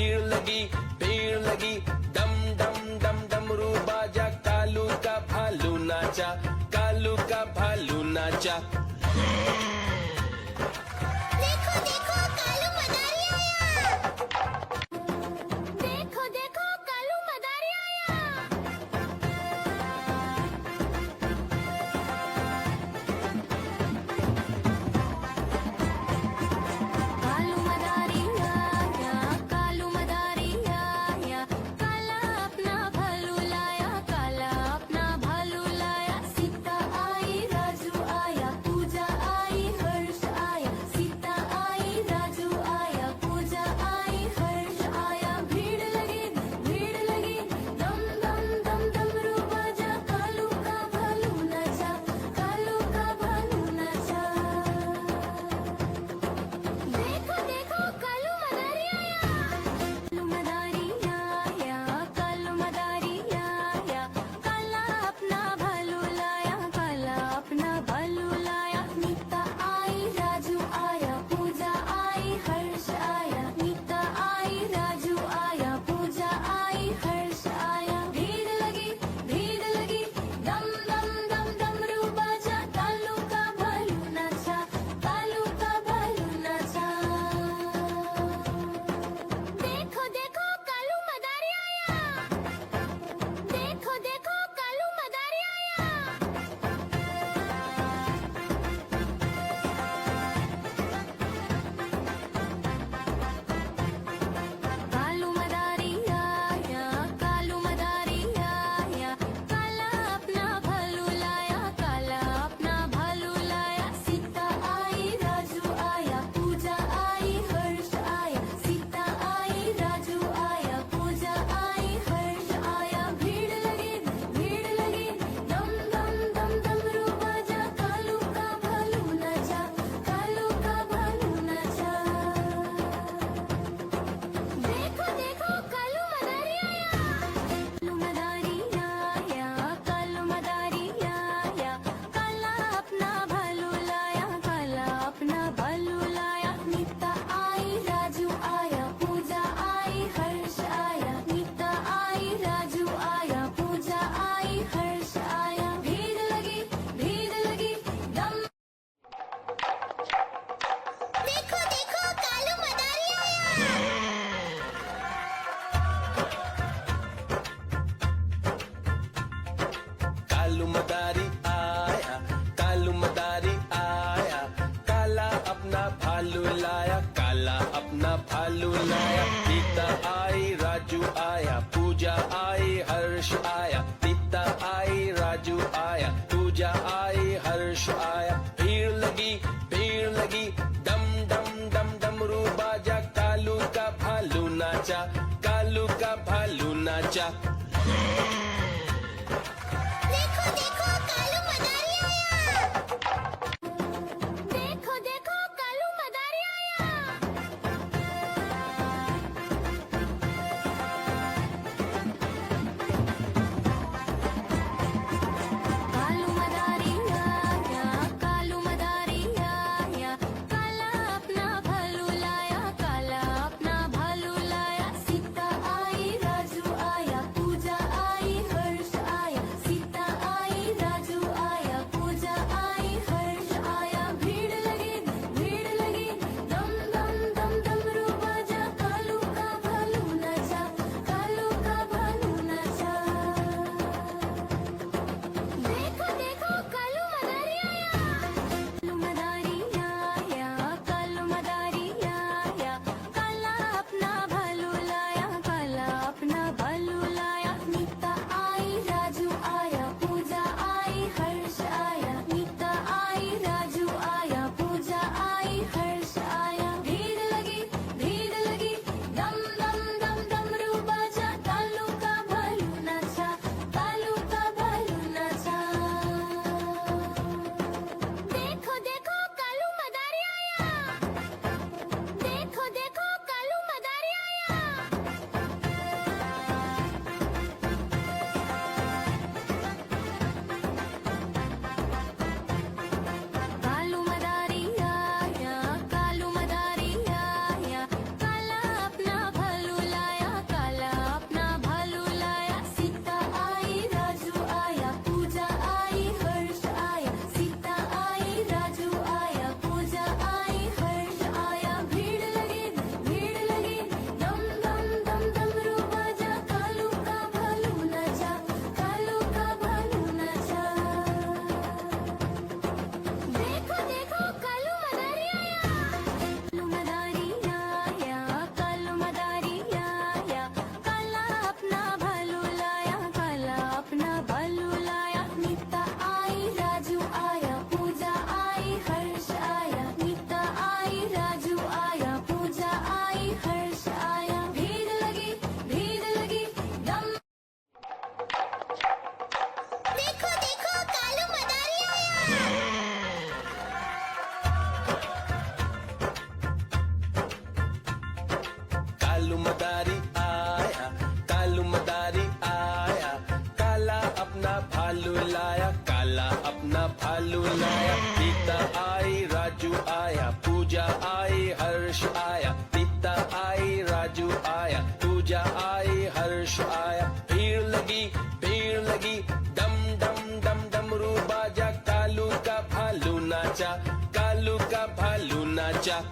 भीड़ लगी, डम डम डम डमरू बाजा, कालू का भालू नाचा, कालू का भालू नाचा। देखो देखो कालू मदारी आया। देखो देखो कालू मदारी आया। कालू मदारी आया, कालू मदारी आया, काला अपना भालू लाया, काला अपना भालू लाया। सीता आई राजू आया, पूजा आई हर्ष आया, सीता आई राजू आया, पूजा आई हर्ष आया। भीड़ लगी, दम दम दम डमरू बाजा, कालू का भालू नाचा, कालू का भालू नाचा। देखो देखो कालू मदारी आया। कालू मदारी आया, कालू मदारी आया, काला अपना भालू लाया, काला अपना भालू लाया। नीता आई राजू आया, पूजा आई हर्ष आया, नीता आई राजू आया, पूजा आई हर्ष आया। भीड़ लगी, दम दम दम डमरू बाजा, कालू का भालू नाचा, कालू का भालू नाचा। देखो देखो कालू मदारी आया। देखो देखो कालू मदारी आया। कालू मदारी आया, कालू मदारी आया, काला अपना भालू लाया, काला अपना भालू लाया। सीता आई राजू आया, पूजा आई हर्ष आया, सीता आई राजू आया, पूजा आई हर्ष आया। भीड़ लगी, दम दम दम डमरू बाजा, कालू का भालू नाचा, कालू का भालू नाचा। देखो देखो कालू मदारी आया। कालू मदारी आया, कालू मदारी आया, काला अपना भालू लाया, काला अपना भालू लाया। नीता आई राजू आया, पूजा आई हर्ष आया, नीता आई राजू आया, पूजा आई हर्ष आया। भीड़ लगी, दम। देखो देखो कालू मदारी आया। कालू मदारी आया, कालू मदारी आया, काला अपना भालू लाया, काला अपना भालू लाया। सीता आई राजू आया, पूजा आई हर्ष आया, सीता आई राजू आया, पूजा आई हर्ष आया। भीड़ लगी, डम डम डम डमरू बाजा, कालू का भालू नाचा, कालू का भालू नाचा। देखो देखो कालू मदारी आया। देखो देखो कालू मदारी आया। कालू मदारी आया, कालू मदारी आया, काला अपना भालू लाया, काला अपना भालू लाया। सीता आई राजू आया, पूजा आई कालू मदारी आया, कालू मदारी आया, काला अपना भालू लाया, काला अपना भालू लाया। सीता आई, राजू आया, पूजा आई, हर्ष आया, सीता आई, राजू आया, पूजा आई, हर्ष आया। भीड़ लगी, डम डम डम डमरू बाजा, कालू का भालू नाचा, कालू का भालू नाचा।